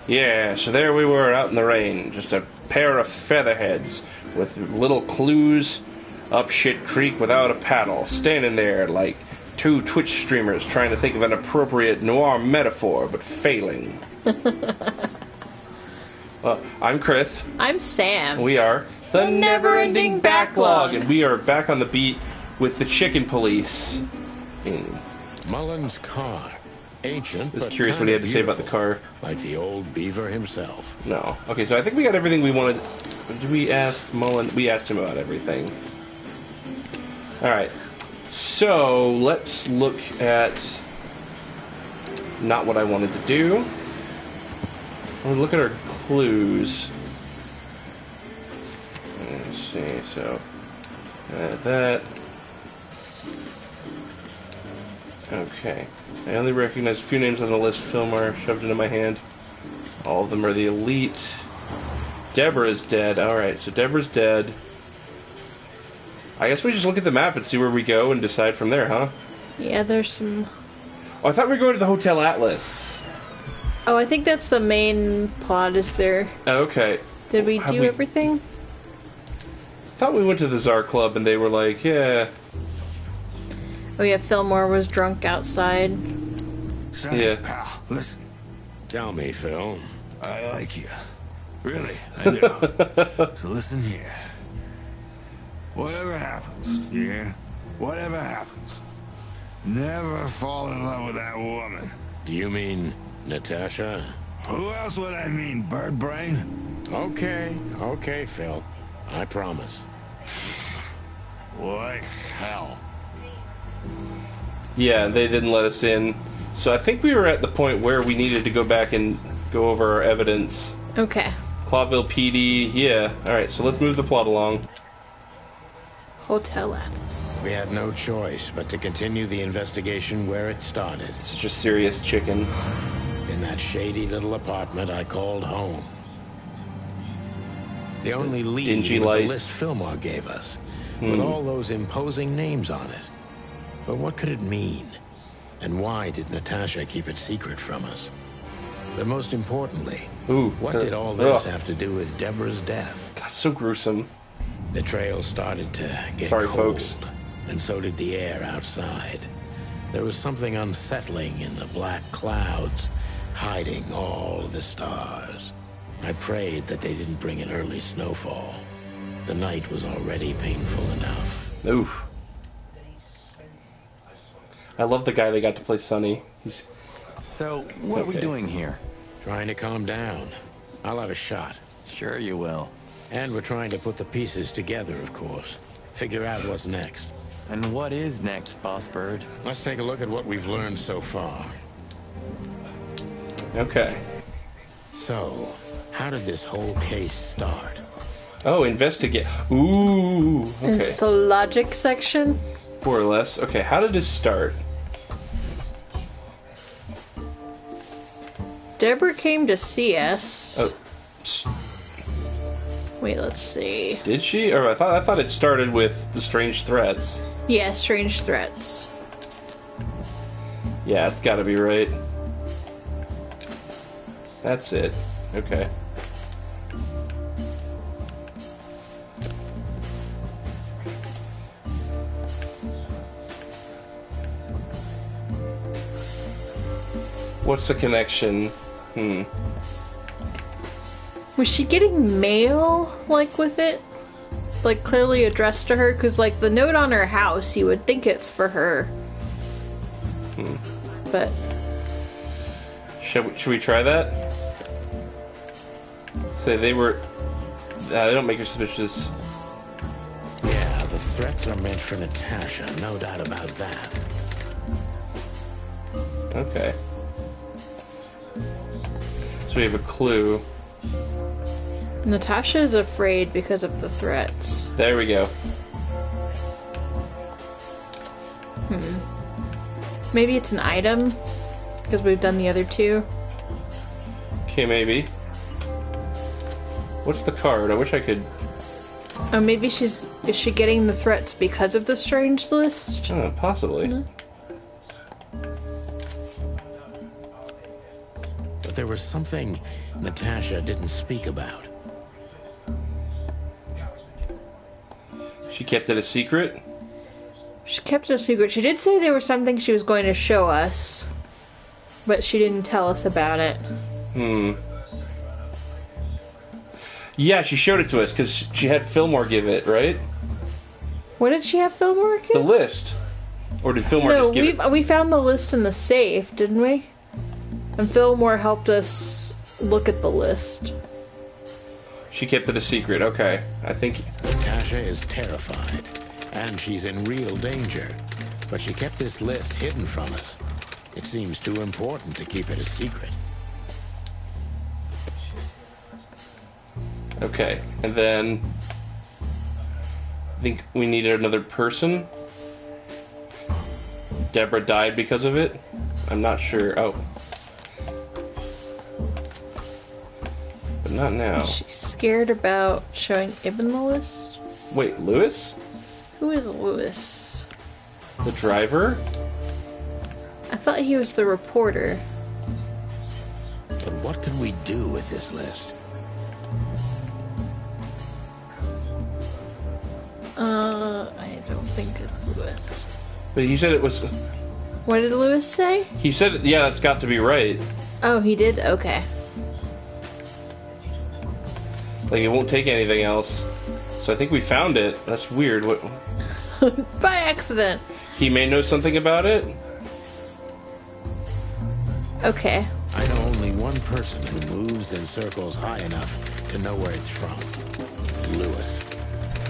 Yeah, so there we were out in the rain, just a pair of featherheads with little clues up shit creek without a paddle, standing there like two Twitch streamers trying to think of an appropriate noir metaphor, but failing. I'm Chris. I'm Sam. We are the Never-Ending Backlog, and we are back on the beat with the Chicken Police. Mullen's car. Ancient, I was but curious what he had to say about the beautiful, car. like the old beaver himself. No. Okay, so I think we got everything we wanted. Did we ask Mullen? We asked him about everything. Alright. So, let's look at... not what I wanted to do. We'll look at our clues. Let's see, so... that... Okay. I only recognize a few names on the list. Fillmore shoved into my hand. All of them are the elite. Deborah's dead. Alright, so Deborah's dead. I guess we just look at the map and see where we go and decide from there, huh? Yeah, there's some... Oh, I thought we were going to the Hotel Atlas. Oh, I think that's the main plot, is there... Okay. Did we do everything? I thought we went to the Czar Club and they were like, yeah... Oh yeah, Fillmore was drunk outside. Sonny, Yeah. pal, listen. Tell me, Phil. I like you. Really, I do. So listen here. Whatever happens, you hear? Whatever happens, never fall in love with that woman. Do you mean Natasha? Who else would I mean, bird brain? Okay, Phil. I promise. Like hell. Yeah, they didn't let us in. So I think we were at the point where we needed to go back and go over our evidence. Okay. Clawville PD, yeah. Alright, so let's move the plot along. Hotel Atlas. We had no choice but to continue the investigation where it started. Such a serious chicken. In that shady little apartment I called home. The only lead dingy was lights. the list Fillmore gave us, with all those imposing names on it. But what could it mean? And why did Natasha keep it secret from us? But most importantly, what did all this have to do with Deborah's death? God, so gruesome. The trail started to get Sorry, cold, folks. and so did the air outside. There was something unsettling in the black clouds, hiding all the stars. I prayed that they didn't bring an early snowfall. The night was already painful enough. Oof. I love the guy they got to play Sonny. So, what are we doing here? Trying to calm down. I'll have a shot. Sure you will. And we're trying to put the pieces together, of course. Figure out what's next. And what is next, Boss Bird? Let's take a look at what we've learned so far. Okay. So, how did this whole case start? Oh, investigate. Ooh. Okay. It's the logic section. More or less. Okay, how did this start? Deborah came to see us. Oh, Wait, let's see. did she? Or I thought it started with the strange threats. Yeah, strange threats. Yeah, it's got to be right. That's it. Okay. What's the connection? Was she getting mail, like, with it? Like, clearly addressed to her? Because, like, the note on her house, you would think it's for her. But... Should we try that? Say they were... they don't make her suspicious. Yeah, the threats are meant for Natasha, no doubt about that. Okay. So we have a clue. Natasha is afraid because of the threats. There we go. Maybe it's an item? Because we've done the other two. Okay, maybe. What's the card? I wish I could... Oh, maybe is she getting the threats because of the strange list? Oh, possibly. No. The but there was something Natasha didn't speak about. She kept it a secret? She kept it a secret. She did say there was something she was going to show us, but she didn't tell us about it. Yeah, she showed it to us because she had Fillmore give it, right? What did she have Fillmore give? The list. Or did Fillmore No, just give it? we found the list in the safe, didn't we? And Fillmore helped us look at the list. She kept it a secret. Okay. I think... Natasha is terrified, and she's in real danger. But she kept this list hidden from us. It seems too important to keep it a secret. Okay. And then... I think we needed another person. Deborah died because of it? I'm not sure. Oh. But not now. She's scared about showing Ibn the list? Wait, Lewis? Who is Lewis? The driver? I thought he was the reporter. But what can we do with this list? I don't think it's Lewis. But he said it was... What did Lewis say? He said, yeah, that's got to be right. Oh, he did? Okay. Like, it won't take anything else. So I think we found it. That's weird. What? By accident. He may know something about it? Okay. I know only one person who moves in circles high enough to know where it's from. Lewis.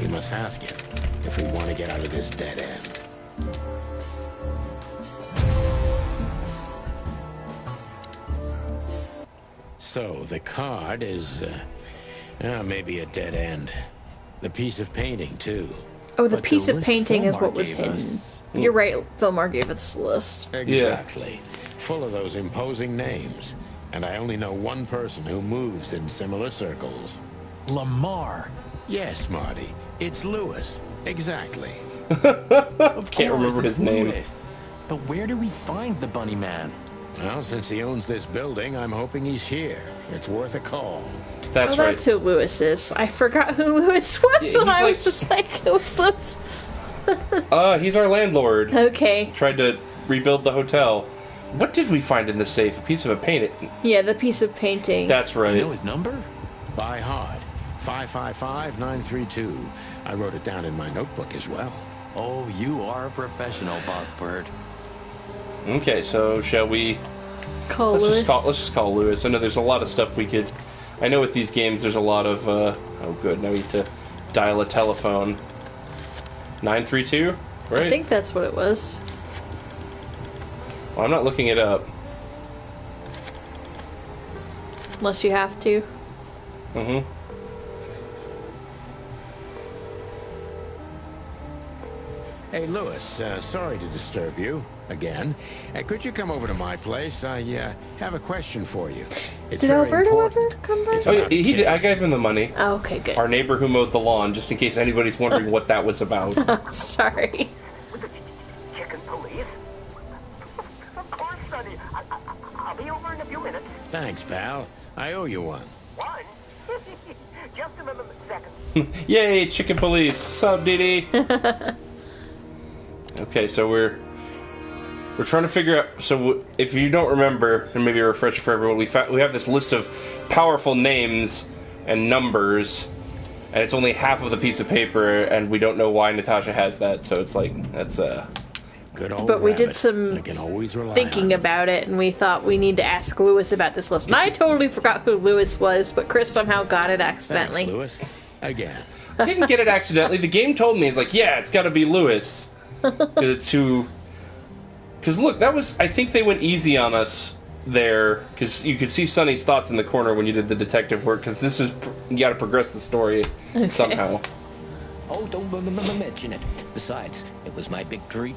We must ask him if we want to get out of this dead end. So, the card is, maybe a dead end. The piece of painting, too. Oh, the But piece the of list painting is Fillmore what was gave hidden. us. You're right, Fillmore gave us the list. Exactly. Full of those imposing names. And I only know one person who moves in similar circles. Lamar. Yes, Marty. It's Lewis. Exactly. Of Can't course, remember his it's name. Lewis. But where do we find the bunny man? Well, since he owns this building, I'm hoping he's here. It's worth a call. That's Oh, right. that's who Lewis is. I forgot who Lewis was, Yeah, and he's I like- was just like, it was Lewis. He's our landlord. Okay. Tried to rebuild the hotel. What did we find in the safe? A piece of a painting. Yeah, the piece of painting. That's right. You know his number? By heart. 555-932. I wrote it down in my notebook as well. Oh, you are a professional, Boss Bird. Okay, so shall we... Call Let's Lewis. just call Lewis. I know there's a lot of stuff we could... I know with these games there's a lot of... Oh, good. Now we have to dial a telephone. 932? Right? I think that's what it was. Well, I'm not looking it up. Unless you have to. Mm-hmm. Hey, Lewis, sorry to disturb you again. Could you come over to my place? I have a question for you. It's Did very Alberto important. ever come by? It's Oh, yeah, about a he did. I case. gave him the money. Oh, okay, good. Our neighbor who mowed the lawn, just in case anybody's wondering what that was about. Sorry. Chicken police? Of course, Sonny. I'll be over in a few minutes. Thanks, pal. I owe you one. One? Just a second. Yay, chicken police. Sup, Dee? Okay, so we're trying to figure out. So if you don't remember, and maybe a refresher for everyone, we have this list of powerful names and numbers, and it's only half of the piece of paper, and we don't know why Natasha has that. So it's like that's Good old But we did rabbit. some I can always rely Thinking on him. about it, and we thought we need to ask Lewis about this list. And I totally forgot who Lewis was, but Chris somehow got it accidentally. Thanks, Lewis. Again. I didn't get it accidentally. The game told me it's like, yeah, it's got to be Lewis because it's who. Because look, that was. I think they went easy on us there because you could see Sonny's thoughts in the corner when you did the detective work. Because this is you got to progress the story somehow. Oh, don't mention it. Besides, it was my big dream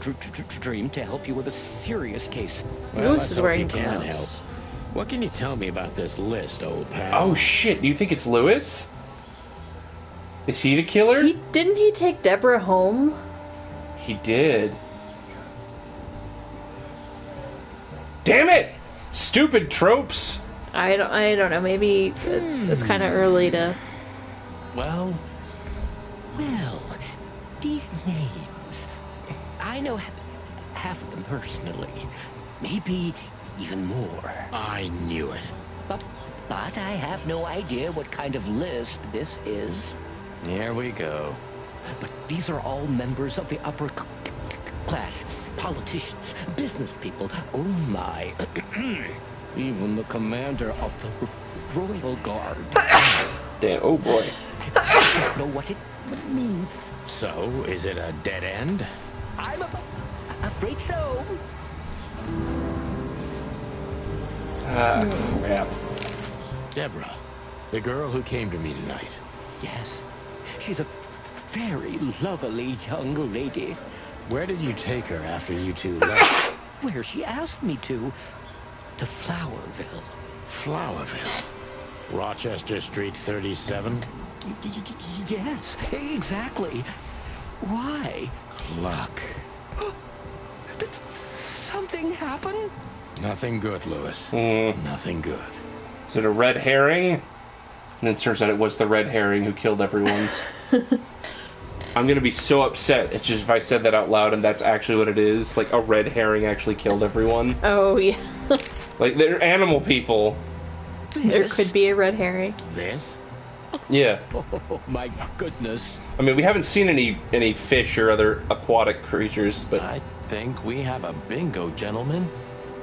to help you with a serious case. Well, Lewis let's is hope wearing you can help. gloves. What can you tell me about this list, old pal? Oh shit! Do you think it's Lewis? Is he the killer? Didn't he take Deborah home? He did. Damn it! Stupid tropes. I don't know. Maybe it's kind of early to. Well, These names. I know half of them personally. Maybe even more. I knew it. But I have no idea what kind of list this is. here we go. But these are all members of the upper class. Politicians, business people. Oh my. Even the commander of the Royal Guard. Damn, oh boy. I don't know what it means. So, is it a dead end? I'm afraid so. Ah, crap. Deborah, the girl who came to me tonight. Yes, she's a very lovely young lady. Where did you take her after you two left? Where she asked me to Flowerville. Flowerville. Rochester Street 37? Yes, exactly. Why? Luck. Did something happen? Nothing good, Lewis. Nothing good. Is it a red herring? And then it turns out it was the red herring who killed everyone. I'm gonna be so upset if I said that out loud and that's actually what it is. Like, a red herring actually killed everyone. Oh yeah. Like, they're animal people. There could be a red herring. This? Yeah. Oh my goodness. I mean, we haven't seen any fish or other aquatic creatures, but... I think we have a bingo, gentlemen.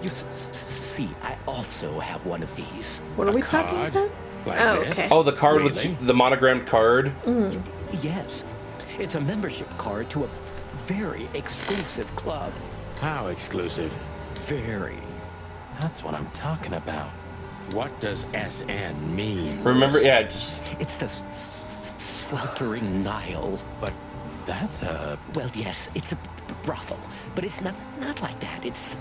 You see, I also have one of these. What are we talking card? about? Like Oh, this? okay. Oh, the card Really? with the monogrammed card? Yes, it's a membership card to a very exclusive club. How exclusive? Very. That's what I'm talking about. What does SN mean? Remember, Lewis? yeah, just... It's the Sweltering Nile. But that's a... Well, yes, it's a brothel, but it's not like that. It's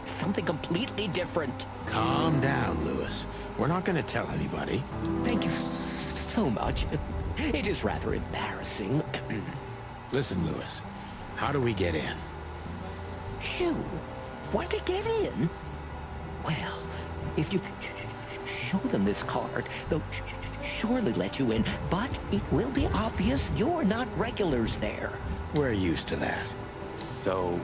something completely different. Calm down, Lewis. We're not going to tell anybody. Thank you so much. It is rather embarrassing. Listen, Lewis. How do we get in? You want to get in? Well, if you show them this card, they'll surely let you in, but it will be obvious you're not regulars there. We're used to that. So,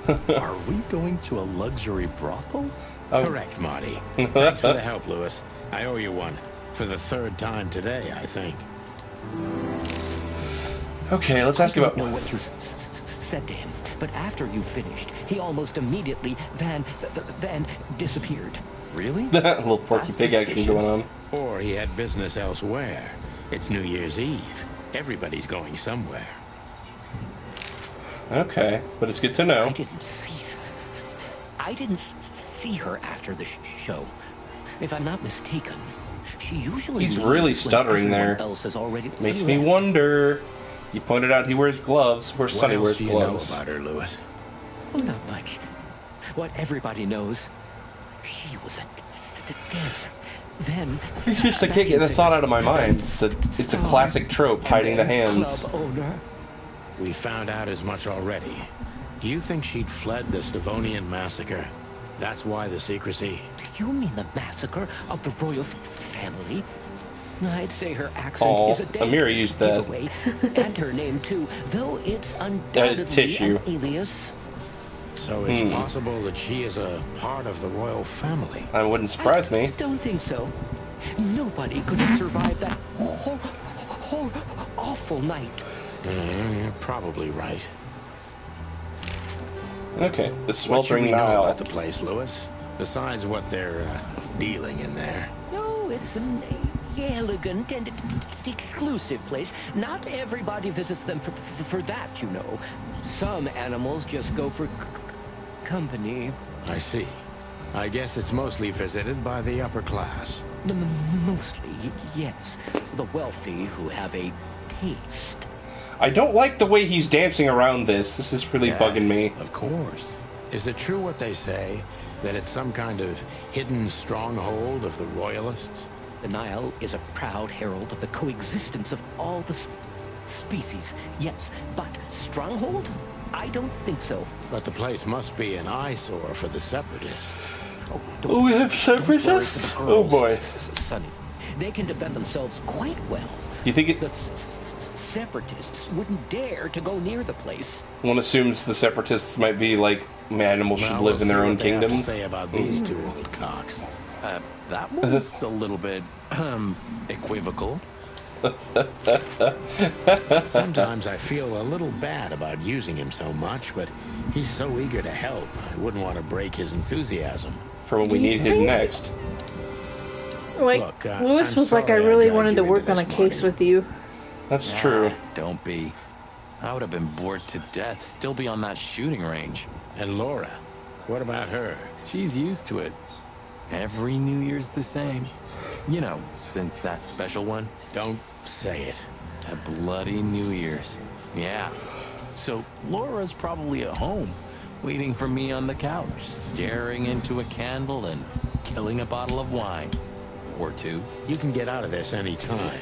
are we going to a luxury brothel? Correct, Marty. Thanks for the help, Lewis. I owe you one. For the third time today, I think. Okay, let's ask I about... don't know what you said to him, but after you finished, he almost immediately van disappeared. Really? A little Porky That's Pig action suspicious. going on. Or he had business elsewhere. It's New Year's Eve. Everybody's going somewhere. Okay, but it's good to know. I didn't see her after the show. If I'm not mistaken, she usually He's leaves really when stuttering everyone there. Else has already Makes me left. wonder. You pointed out he wears gloves. Where What Sonny else wears do you know gloves. about her, Lewis? Oh, not much. What everybody knows, she was a dancer. Then It's just I back can't get the in thought out of my mind. It's a classic trope, and hiding the then hands. Club owner. We found out as much already. Do you think she'd fled the Stavonian massacre? That's why the secrecy. Do you mean the massacre of the royal family? I'd say her accent Aw, is a dead Amira used that. giveaway, and her name too, though it's undoubtedly tissue. an alias. So it's possible that she is a part of the royal family. That wouldn't surprise me. Don't think so. Nobody could have survived that whole awful night. You're probably right. Okay, the What should Sweltering we know Nile. about the place, Lewis? Besides what they're dealing in there. No, it's an elegant and exclusive place. Not everybody visits them for that, you know. Some animals just go for company. I see. I guess it's mostly visited by the upper class. Mostly, yes. The wealthy who have a taste. I don't like the way he's dancing around this. This is really bugging me. Of course. Is it true what they say? That it's some kind of hidden stronghold of the royalists? The Nile is a proud herald of the coexistence of all the species. Yes, but stronghold? I don't think so. But the place must be an eyesore for the separatists. don't we have don't worry separatists? for the Oh girls, boy. Sonny. They can defend themselves quite well. You think it? The separatists wouldn't dare to go near the place. One assumes the separatists might be like animals should Well, live we'll in their see own what they have to kingdoms. say about these two old cocks. That was a little bit equivocal. Sometimes I feel a little bad about using him so much, but he's so eager to help. I wouldn't want to break his enthusiasm. For when we need him next. Like, Look, Lewis I'm was like, I sorry I really dragged wanted you to into work on a this, case Marty. with you. That's true. Don't be. I would have been bored to death, still be on that shooting range. And Laura, what about her? She's used to it. Every New Year's the same. You know, since that special one. Don't say it. A bloody New Year's. Yeah. So Laura's probably at home, waiting for me on the couch, staring into a candle and killing a bottle of wine. Or two. You can get out of this any time.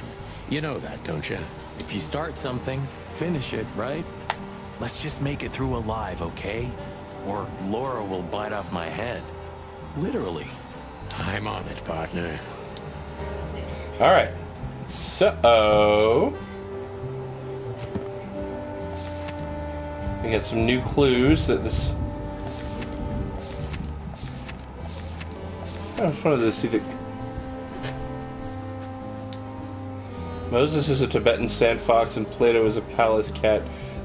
You know that, don't you? If you start something, finish it, right? Let's just make it through alive, okay? Or Laura will bite off my head. Literally. I'm on it, partner. Alright. So. We got some new clues that this. I just wanted to see the. Moses is a Tibetan sand fox and Plato is a palace cat.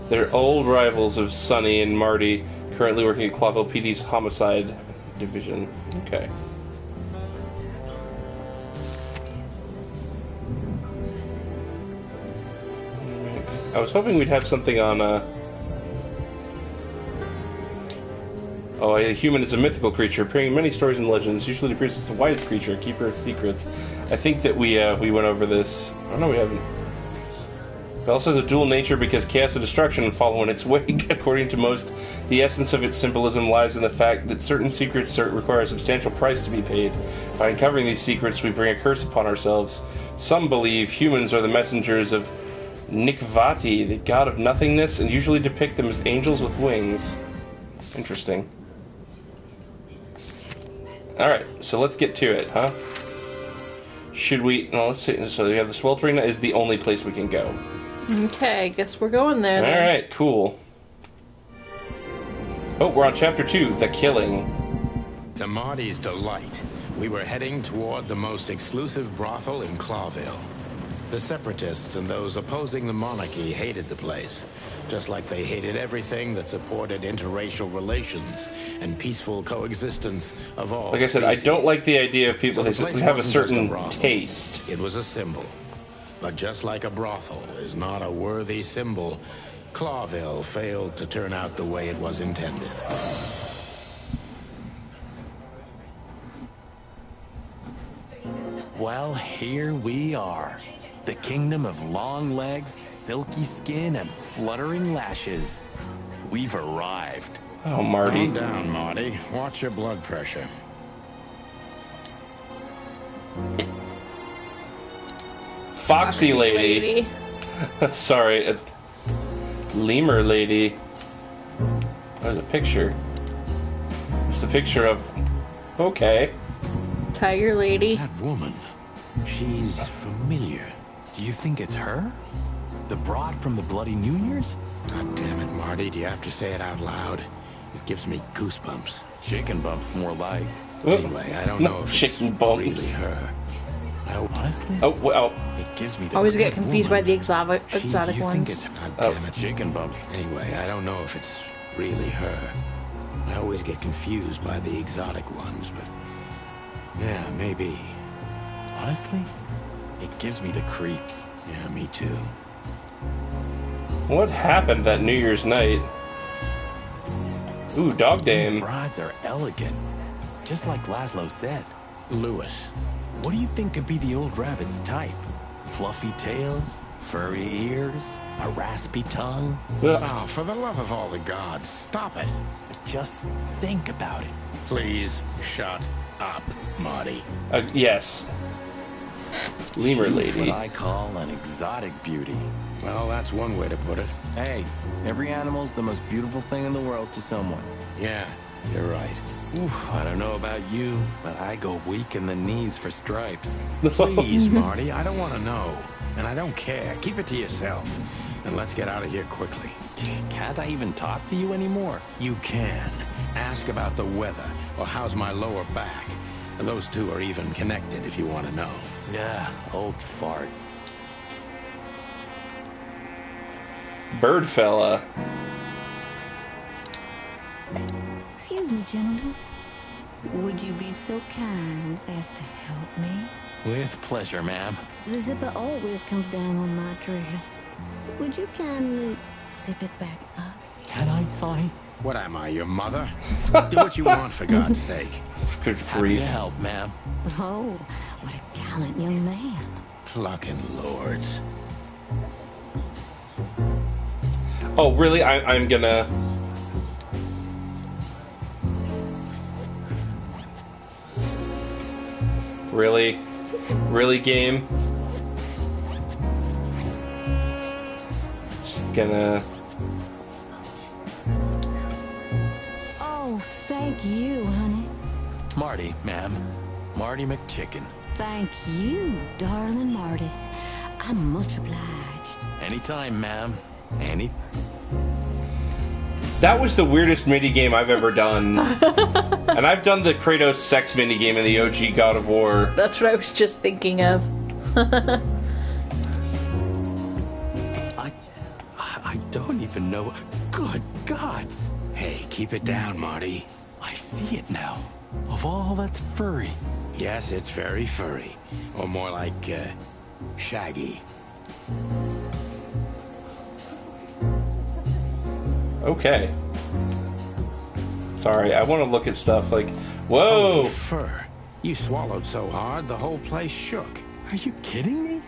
They're old rivals of Sonny and Marty, currently working at Clawville PD's homicide division. Okay. I was hoping we'd have something on, Oh, a human is a mythical creature, appearing in many stories and legends. Usually it appears as a wise creature, a keeper of secrets. I think that we went over this. Oh, no, we haven't. It also has a dual nature because chaos and destruction follow in its wake. According to most, the essence of its symbolism lies in the fact that certain secrets require a substantial price to be paid. By uncovering these secrets, we bring a curse upon ourselves. Some believe humans are the messengers of Nikvati, the god of nothingness, and usually depict them as angels with wings. Interesting. Alright, so let's get to it, huh? Should we... No, let's see. So we have the Sweltering Nile is the only place we can go. Okay, I guess we're going there then. Alright, cool. Oh, we're on Chapter 2, The Killing. To Marty's delight, we were heading toward the most exclusive brothel in Clawville. The separatists and those opposing the monarchy hated the place, just like they hated everything that supported interracial relations and peaceful coexistence of all Like I said, I species. don't like the idea of people So who the place have a wasn't just certain brothel. taste. It was a symbol. But just like a brothel is not a worthy symbol, Clawville failed to turn out the way it was intended. Well, here we are. The kingdom of long legs, silky skin, and fluttering lashes. We've arrived. Oh, Marty. Calm down, Marty. Watch your blood pressure. Foxy lady. Sorry, a lemur lady. There's a picture. It's a picture of... Okay. Tiger lady. That woman, she's familiar. Do you think it's her? The broad from the Bloody New Year's? God damn it, Marty. Do you have to say it out loud? It gives me goosebumps. Chicken bumps, more like. Anyway, I don't know if it's Chicken bumps. really her. Honestly? Oh, well. It gives me the Always get creep. confused by the exotic Gee, do exotic you think ones. it's God Oh. damn it. chicken bumps? Anyway, I don't know if it's really her. I always get confused by the exotic ones, but yeah, maybe. Honestly, it gives me the creeps. Yeah, me too. What happened that New Year's night? Ooh, Dog These Dame. brides are elegant, just like Laszlo said. Lewis. What do you think could be the old rabbit's type? Fluffy tails, furry ears, a raspy tongue? Ugh. Oh, for the love of all the gods, stop it. Just think about it. Please shut up, Marty. Yes. Lemur She's lady. what I call an exotic beauty. Well, that's one way to put it. Hey, every animal's the most beautiful thing in the world to someone. Yeah, you're right. Oof, I don't know about you, but I go weak in the knees for stripes. Please, Marty, I don't want to know. And I don't care. Keep it to yourself. And let's get out of here quickly. Can't I even talk to you anymore? You can. Ask about the weather, or how's my lower back. Those two are even connected if you want to know. Yeah, old fart. Bird fella. Excuse me, gentlemen. Would you be so kind as to help me? With pleasure, ma'am. The zipper always comes down on my dress. Would you kindly zip it back up? Can I, Sonny? What am I, your mother? Do what you want, for God's sake. Good Happy grief. to help, ma'am. Oh, what a gallant young man. Clucking lords. Oh, really? I'm gonna... Really? Really, game? Just gonna... Oh, thank you, honey. Marty, ma'am. Marty McChicken. Thank you, darling Marty. I'm much obliged. Anytime, ma'am. Any... That was the weirdest minigame I've ever done. And I've done the Kratos sex minigame in the OG God of War. That's what I was just thinking of. I don't even know... Good gods! Hey, keep it down, Marty. I see it now. Of all that's furry. Yes, it's very furry. Or more like, shaggy. Okay. Sorry, I want to look at stuff like... Whoa! Holy fur. You swallowed so hard, the whole place shook. Are you kidding me?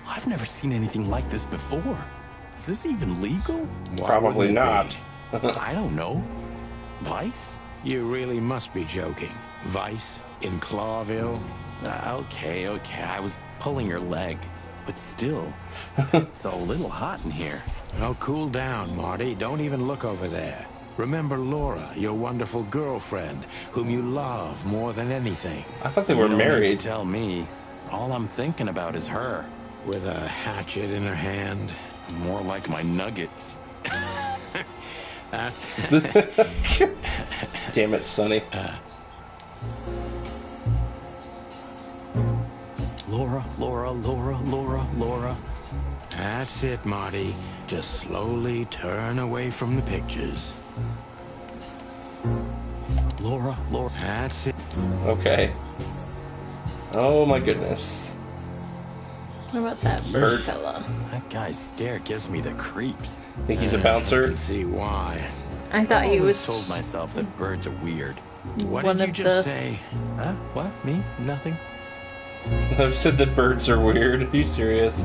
I've never seen anything like this before. Is this even legal? Why Probably wouldn't not. it be? I don't know. Vice? You really must be joking. Vice in Clawville? Okay, I was pulling your leg. But still, it's a little hot in here. Oh, cool down, Marty. Don't even look over there. Remember Laura, your wonderful girlfriend, whom you love more than anything. I thought they were You don't need married. to tell me. All I'm thinking about is her. With a hatchet in her hand. More like my nuggets. That's... Damn it, Sonny. Laura. That's it, Marty. Just slowly turn away from the pictures. Laura. That's it. Okay. Oh my goodness. What about that bird fella? That guy's stare gives me the creeps. Think he's a I bouncer? can see why. I thought he I always was told myself that birds are weird. What one did you of just the... say? Huh? What? Me? Nothing? I've said that birds are weird. Are you serious?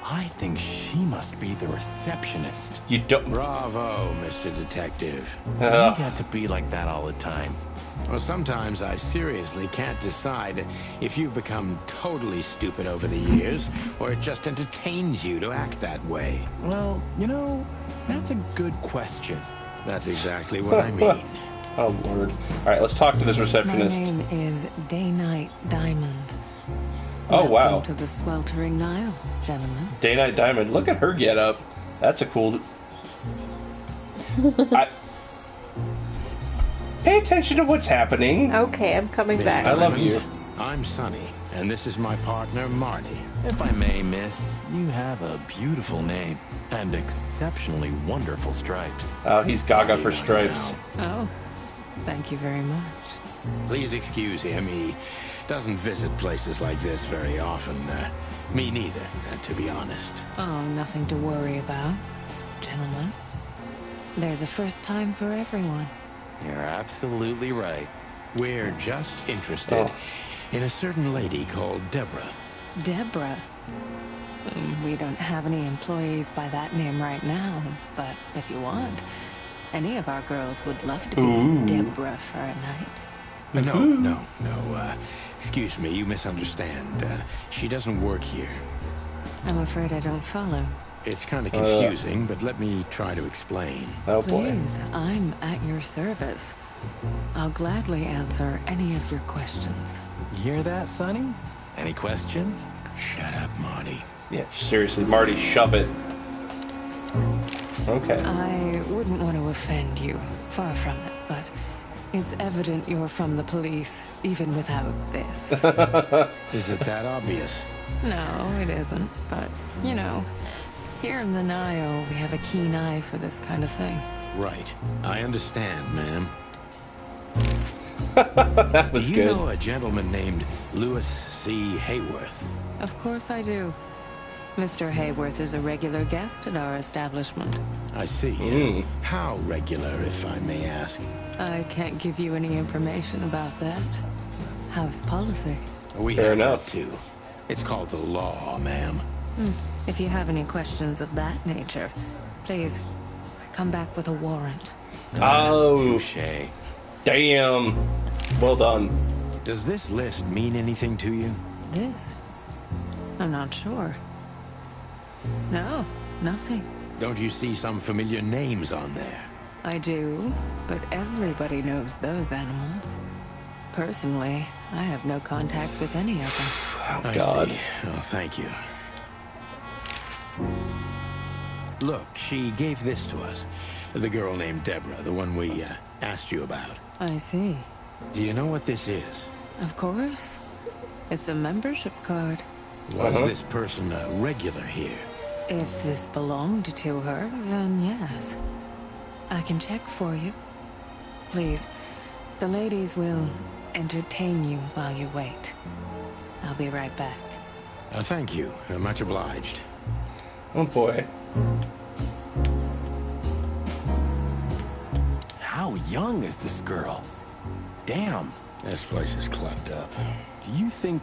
I think she must be the receptionist. You don't... Bravo, Mr. Detective. You have to be like that all the time. Well, sometimes I seriously can't decide if you've become totally stupid over the years, or it just entertains you to act that way. Well, that's a good question. That's exactly what I mean. Oh, Lord. Alright, let's talk to this My receptionist. name is Day-Night Diamond. Oh, wow. Welcome to the Sweltering Nile, gentlemen. Day-Night Diamond. Look at her get-up. That's a cool... Pay attention to what's happening. Okay, I'm coming Miss back. I love Diamond, you. I'm Sonny, and this is my partner, Marty. If I may, miss, you have a beautiful name and exceptionally wonderful stripes. Oh, he's gaga for stripes. Oh, thank you very much. Please excuse him. He doesn't visit places like this very often. Me neither, to be honest. Oh, nothing to worry about, gentlemen. There's a first time for everyone. You're absolutely right. We're just interested in a certain lady called Deborah. Deborah. We don't have any employees by that name right now, but if you want, any of our girls would love to be Deborah for a night. No. Excuse me, you misunderstand. She doesn't work here. I'm afraid I don't follow. It's kind of confusing, but let me try to explain. Oh boy. Please, I'm at your service. I'll gladly answer any of your questions. You hear that, Sonny? Any questions? Shut up, Marty. Yeah, seriously, Marty, shove it. Okay. I wouldn't want to offend you, far from it, but it's evident you're from the police, even without this. Is it that obvious? No, it isn't, but, you know, here in the Nile, we have a keen eye for this kind of thing. Right. I understand, ma'am. That was Do you good. know a gentleman named Louis C. Hayworth? Of course I do. Mr. Hayworth is a regular guest at our establishment. I see. How regular, if I may ask? I can't give you any information about that. House policy. We Fair have that enough. too. It's called the law, ma'am. If you have any questions of that nature, please come back with a warrant. Oh, Touché. damn. Well done. Does this list mean anything to you? This? I'm not sure. No, nothing. Don't you see some familiar names on there? I do, but everybody knows those animals. Personally, I have no contact with any of them. Oh, I God. see. Oh, thank you. Look, she gave this to us. The girl named Deborah, the one we asked you about. I see. Do you know what this is? Of course. It's a membership card. Was this person a regular here? If this belonged to her, then yes. I can check for you. Please, the ladies will entertain you while you wait. I'll be right back. Thank you. Much obliged. Oh boy. How young is this girl? Damn. This place is clubbed up. Do you think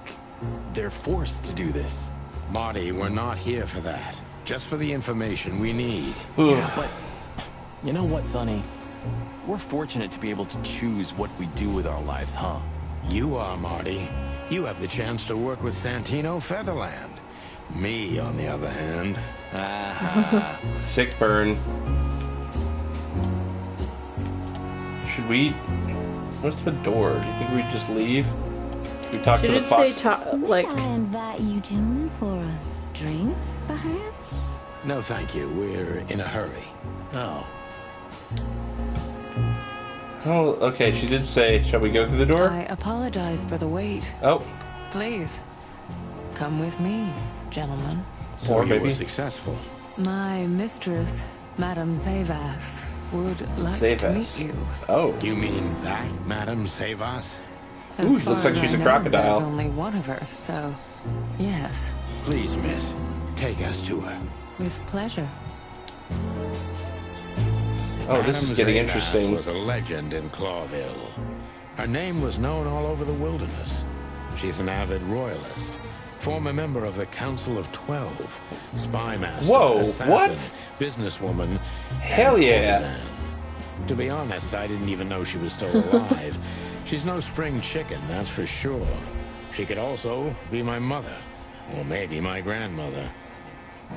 they're forced to do this? Marty, we're not here for that. Just for the information we need. Yeah, but you know what, Sonny? We're fortunate to be able to choose what we do with our lives, huh? You are, Marty. You have the chance to work with Santino Featherland. Me, on the other hand. Sick burn. Should we... What's the door? Do you think we just leave? We talk She to the did say, fox. like, I invite you gentlemen for a drink, perhaps? No, thank you. We're in a hurry. Oh. Oh, okay, she did say, shall we go through the door? I apologize for the wait. Oh, Please, come with me, gentlemen. So Or you maybe- were successful. My mistress, Madame Zavas, would like to Zavas. meet you. oh. You mean that, Madame Savas? As Ooh, far looks like as she's I a know, crocodile. There's only one of her, so yes, Please, miss, take us to her. with pleasure. Oh, this is Madame getting Zavas interesting. was a legend in Clawville. Her name was known all over the wilderness. She's an avid royalist, former member of the Council of 12, spy master, Whoa, assassin, what? businesswoman, Hell and yeah. courtesan. To be honest, I didn't even know she was still alive. She's no spring chicken, that's for sure. She could also be my mother, or maybe my grandmother.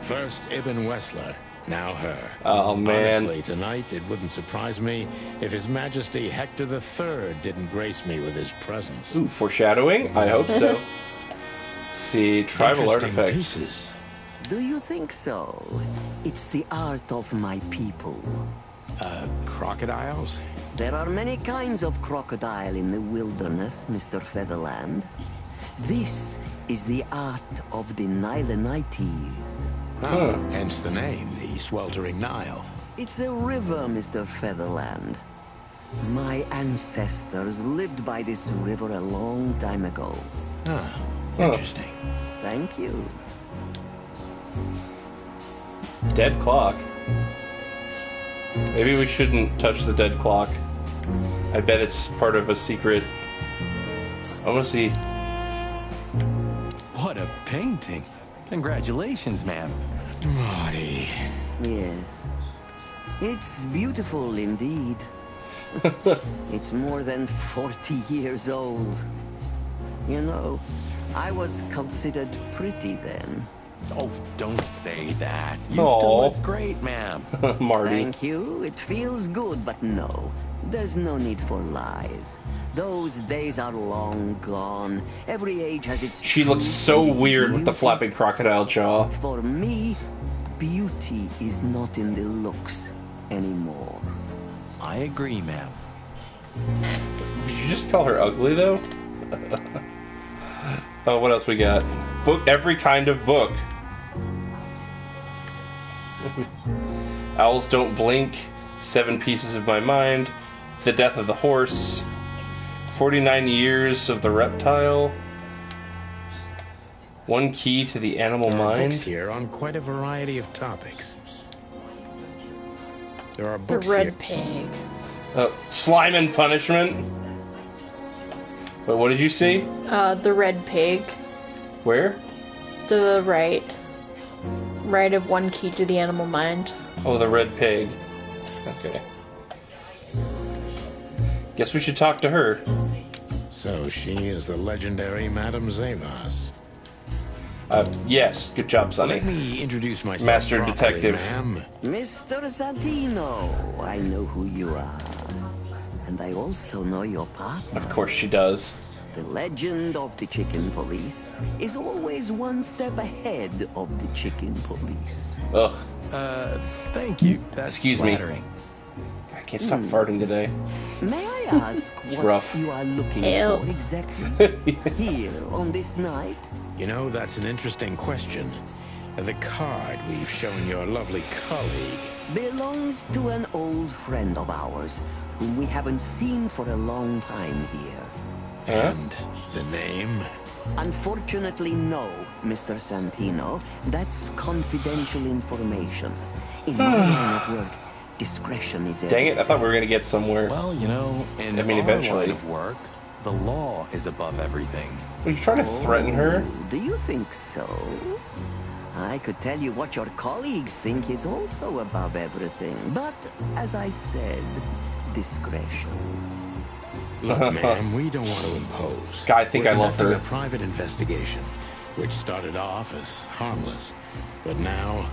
First Ibn Wessler, now her. Oh, man. Honestly, tonight it wouldn't surprise me if His Majesty Hector III didn't grace me with his presence. Ooh, foreshadowing? I hope so. See, tribal Interesting artifacts. pieces. Do you think so? It's the art of my people. Crocodiles? There are many kinds of crocodile in the wilderness, Mr. Featherland. This is the art of the Nilenites. Ah, hence the name, the Sweltering Nile. It's a river, Mr. Featherland. My ancestors lived by this river a long time ago. Ah, interesting. Thank you. Dead clock. Maybe we shouldn't touch the dead clock. I bet it's part of a secret. I want to see. What a painting. Congratulations, man. Marty. Yes. It's beautiful indeed. It's more than 40 years old. You know, I was considered pretty then. Oh, don't say that. You Aw. still look great, ma'am. Marty. Thank you. It feels good, but no. There's no need for lies. Those days are long gone. Every age has its... She looks truth so and its weird with the beauty. flapping crocodile jaw. For me, beauty is not in the looks anymore. I agree, ma'am. Did you just call her ugly, though? Oh, what else we got? Book every kind of book. Owls Don't Blink, 7 Pieces of My Mind, The Death of the Horse, 49 Years of the Reptile, One Key to the Animal There are Mind. books here on quite a variety of topics. There are The books red here. pig. Slime and Punishment. But what did you see? The red pig. Where? To the right. Right of One Key to the Animal Mind. Oh, the red pig. Okay. Guess we should talk to her. So she is the legendary Madame Zavas. Yes. Good job, Sonny. Let me introduce myself Master properly, detective. ma'am. Mr. Santino, I know who you are. And I also know your partner. Of course she does. The legend of the chicken police is always one step ahead of the chicken police. Ugh. Thank you. That's Excuse me. flattering. I can't stop farting today. May I ask what rough. you are looking Help. for exactly? Here on this night? You know, that's an interesting question. The card we've shown your lovely colleague. Belongs to an old friend of ours whom we haven't seen for a long time here. And the name? Unfortunately, no, Mr. Santino. That's confidential information. In my line of work, discretion is Dang it, I thought we were going to get somewhere. Well, you know, in I mean, our eventually. line of work, the law is above everything. Are you trying to threaten her? Do you think so? I could tell you what your colleagues think is also above everything. But, as I said, discretion. Look, ma'am, we don't want to impose. God, I think We're I love conducting her. a private investigation, which started off as harmless, but now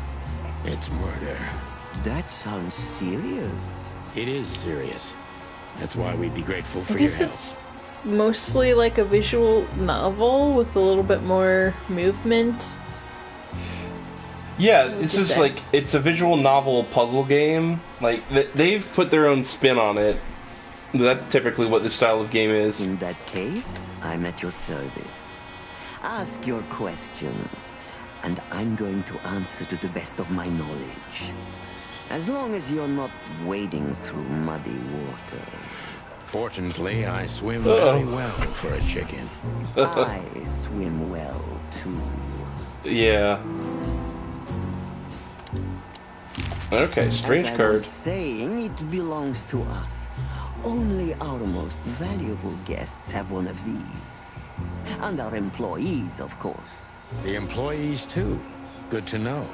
it's murder. That sounds serious. It is serious. That's why we'd be grateful I for your guess help. it's mostly like a visual novel with a little bit more movement. Yeah, this you is say? like, it's a visual novel puzzle game. Like, they've put their own spin on it. That's typically what this style of game is. In that case, I'm at your service. Ask your questions, and I'm going to answer to the best of my knowledge. As long as you're not wading through muddy waters. Fortunately, I swim very well for a chicken. I swim well, too. Yeah. Okay, strange As I card. was saying, it belongs to us. Only our most valuable guests have one of these. And our employees, of course. The employees, too. Good to know.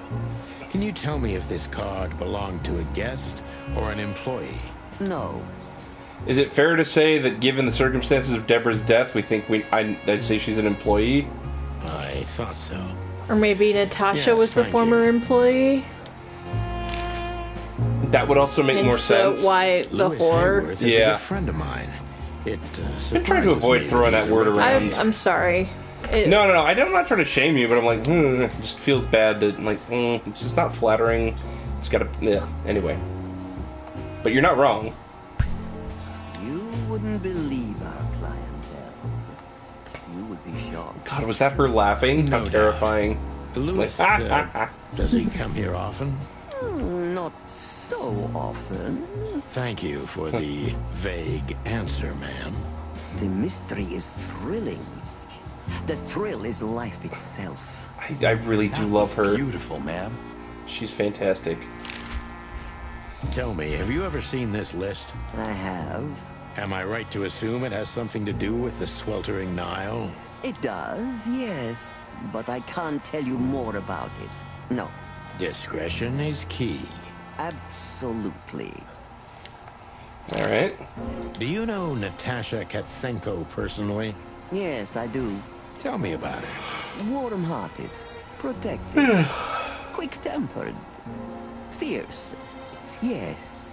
Can you tell me if this card belonged to a guest or an employee? No. Is it fair to say that given the circumstances of Deborah's death, we think I'd say she's an employee? I thought so. Or maybe Natasha Yes, was the thank former you. employee. That would also make And more so sense. why the Louis horror? Hayworth is Yeah. a good friend of mine. It been trying to avoid throwing that word around. I'm sorry. No, I'm not trying to shame you, but I'm like, it just feels bad to, like, it's just not flattering. It's gotta, anyway. But you're not wrong. You wouldn't believe our clientele. You would be shocked. God, was that her laughing? No How doubt. terrifying. Louis, does he come here often? Not so often. Thank you for the vague answer, ma'am. The mystery is thrilling. The thrill is life itself. I really do love her. Beautiful, ma'am. She's fantastic. Tell me, have you ever seen this list? I have. Am I right to assume it has something to do with the Sweltering Nile? It does, yes. But I can't tell you more about it. No. Discretion is key. Absolutely. All right. Do you know Natasha Katsenko personally? Yes, I do. Tell me about her. Warm-hearted. Protected. Quick-tempered. Fierce. Yes.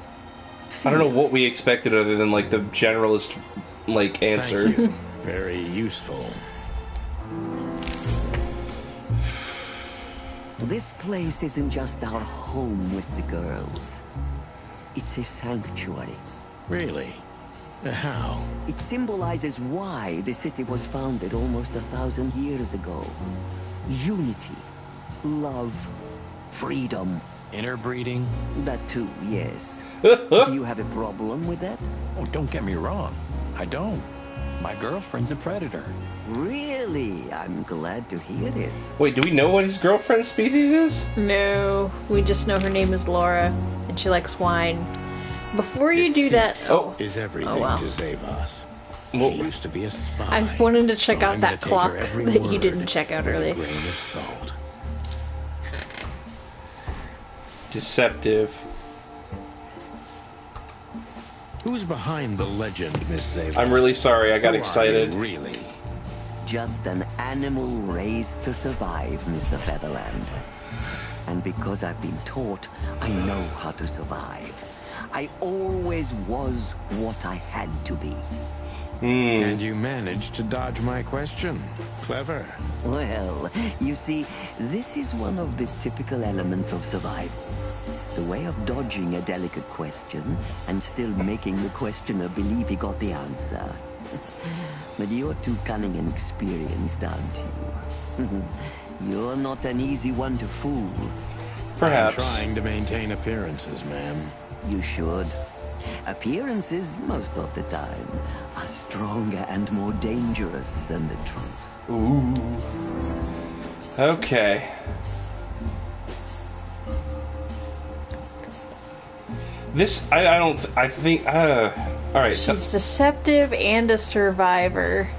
I don't know what fierce. we expected other than like the generalist like answer. Thank you. Very useful. This place isn't just our home with the girls. It's a sanctuary. Really? How? It symbolizes why the city was founded almost 1,000 years ago. Unity, love, freedom. Interbreeding? That too, yes. Do you have a problem with that? Oh, don't get me wrong. I don't. My girlfriend's a predator. Really? I'm glad to hear it. Wait, do we know what his girlfriend's species is? No, we just know her name is Laura, and she likes wine. Before you do that, Oh. Is everything Oh, wow. to save us. Well, She used to be a spy. I wanted to check so out I'm that gonna take her clock every that you word didn't check out with earlier. a grain of salt. deceptive. Who's behind the legend, Miss Zavos? I'm really sorry, I got Who are excited. you, really? Just an animal raised to survive, Mr. Featherland. And because I've been taught, I know how to survive. I always was what I had to be. And you managed to dodge my question. Clever. Well, you see, this is one of the typical elements of survival. The way of dodging a delicate question and still making the questioner believe he got the answer. But you're too cunning and experienced, aren't you? You're not an easy one to fool. Perhaps. I'm trying to maintain appearances, ma'am. You should. Appearances, most of the time, are stronger and more dangerous than the truth. Ooh. Okay. This, I don't, I think, alright. She's deceptive and a survivor.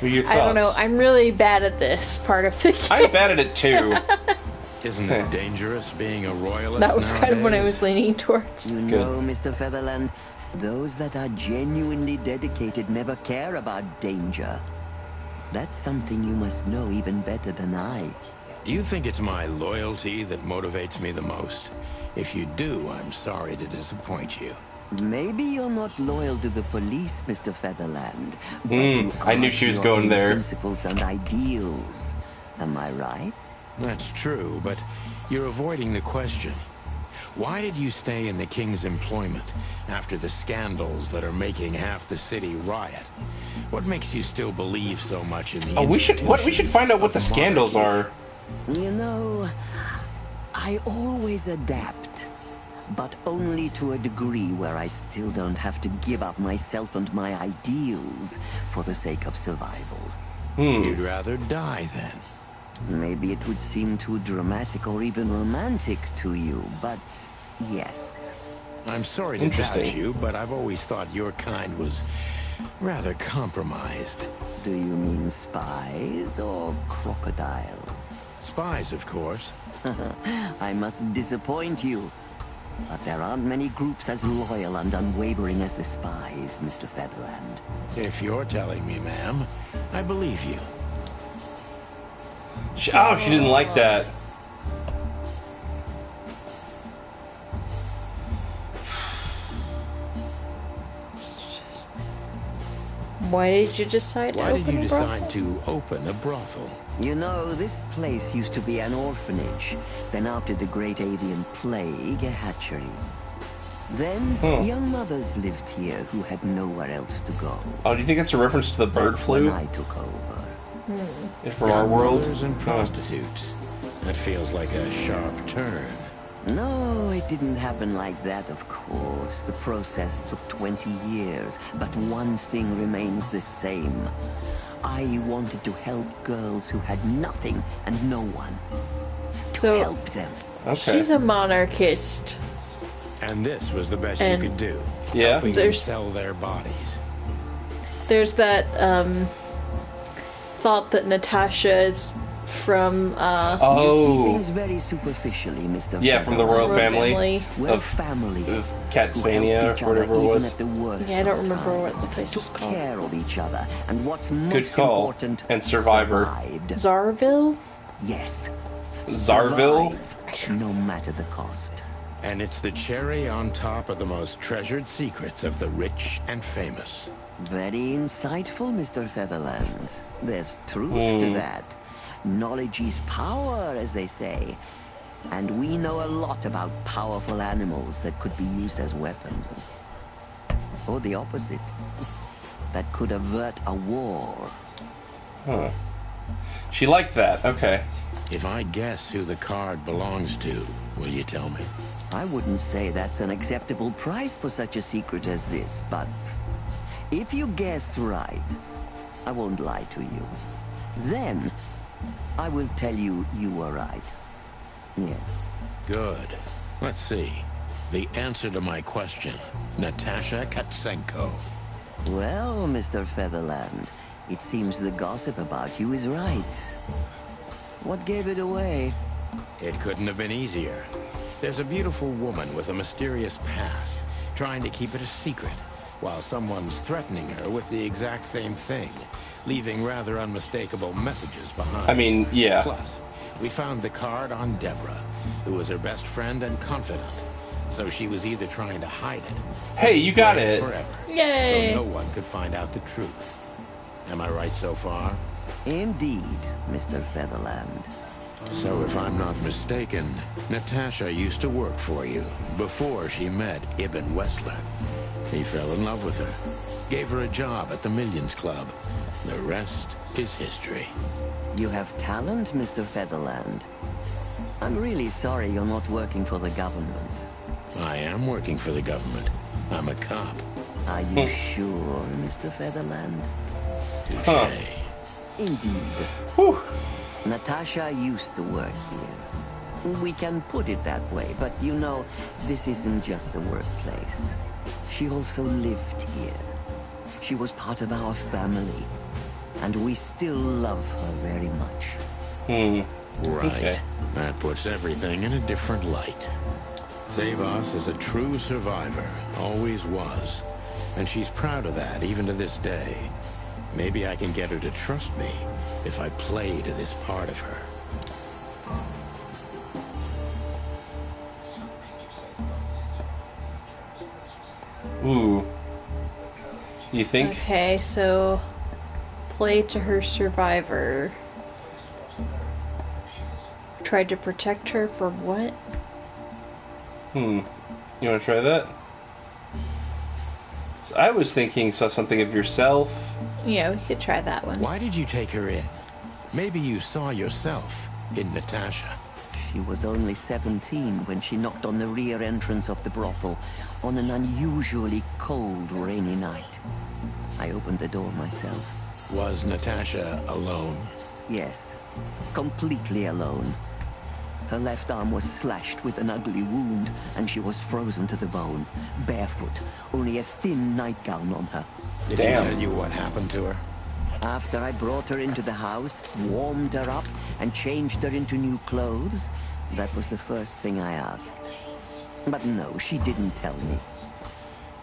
What are your thoughts? I don't know. I'm really bad at this part of the game. I'm bad at it too. Isn't it dangerous being a royalist That was kind of what I nowadays? was leaning towards. You know, Mr. Featherland, those that are genuinely dedicated never care about danger. That's something you must know even better than I. Do you think it's my loyalty that motivates me the most? If you do, I'm sorry to disappoint you. Maybe you're not loyal to the police, Mr. Featherland. But you I knew are she was to your going own there. Principles and ideals. Am I right? That's true, but you're avoiding the question. Why did you stay in the king's employment after the scandals that are making half the city riot? What makes you still believe so much in the Oh, we should find out what of the scandals monarchy? are. You know, I always adapt. But only to a degree where I still don't have to give up myself and my ideals for the sake of survival. You'd rather die then. Maybe it would seem too dramatic or even romantic to you, but yes. I'm sorry to doubt Interesting. you, but I've always thought your kind was rather compromised. Do you mean spies or crocodiles? Spies, of course. I must disappoint you. But there aren't many groups as loyal and unwavering as the spies, Mr. Featherland. If you're telling me, ma'am, I believe you. She didn't like that. Why did you decide to Why did open you a brothel? decide to open a brothel? You know, this place used to be an orphanage. Then after the Great Avian Plague, a hatchery. Then, young mothers lived here who had nowhere else to go. Oh, do you think it's a reference to the bird That's when flu? I took over. From our world? Mothers and Oh. prostitutes. That feels like a sharp turn. No, it didn't happen like that, of course. The process took 20 years, but one thing remains the same. I wanted to help girls who had nothing and no one. So Help them. Okay. she's a monarchist. And this was the best And- you could do. Yeah. Helping them There's- sell their bodies. There's that thought that Natasha is from You see Oh, things very superficially, Mr. yeah, from the royal Royal family, We're of family. of who Catsmania help each or whatever other it even was. at the worst Yeah, I don't of remember what times. this place was Took called. care of each other, and what's Good most call. important, And Survivor. survived. Zarville. Yes. Zarville? Survived, no matter the cost. And it's the cherry on top of the most treasured secrets of the rich and famous. Very insightful, Mr. Featherland. There's truth to that. Knowledge is power, as they say. And we know a lot about powerful animals that could be used as weapons. Or the opposite. That could avert a war. Huh. She liked that. Okay. If I guess who the card belongs to, will you tell me? I wouldn't say that's an acceptable price for such a secret as this, but if you guess right, I won't lie to you. Then, I will tell you you were right. Yes. Good. Let's see. The answer to my question. Natasha Katsenko. Well, Mr. Featherland, it seems the gossip about you is right. What gave it away? It couldn't have been easier. There's a beautiful woman with a mysterious past, trying to keep it a secret, while someone's threatening her with the exact same thing, leaving rather unmistakable messages behind. I mean, yeah. Plus, we found the card on Deborah, who was her best friend and confidant. So she was either trying to hide it, Hey, you got display it. forever, Yay. so no one could find out the truth. Am I right so far? Indeed, Mr. Featherland. So if I'm not mistaken, Natasha used to work for you before she met Ibn Westler. He fell in love with her, gave her a job at the Millions Club. The rest is history. You have talent, Mr. Featherland. I'm really sorry you're not working for the government. I am working for the government. I'm a cop. Are you sure, Mr. Featherland? Touché. Huh. Indeed. Whew. Natasha used to work here. We can put it that way, but you know, this isn't just a workplace. She also lived here. She was part of our family, and we still love her very much. Right. Okay. That puts everything in a different light. Zavos is a true survivor, always was. And she's proud of that, even to this day. Maybe I can get her to trust me if I play to this part of her. Ooh. You think? Okay, so play to her survivor. Tried to protect her from what? You want to try that? So I was thinking something of yourself. Yeah, we could try that one. Why did you take her in? Maybe you saw yourself in Natasha. She was only 17 when she knocked on the rear entrance of the brothel on an unusually cold, rainy night. I opened the door myself. Was Natasha alone? Yes, completely alone. Her left arm was slashed with an ugly wound, and she was frozen to the bone, barefoot, only a thin nightgown on her. Did Damn. he tell you what happened to her? After I brought her into the house, warmed her up, and changed her into new clothes, that was the first thing I asked. But no, she didn't tell me.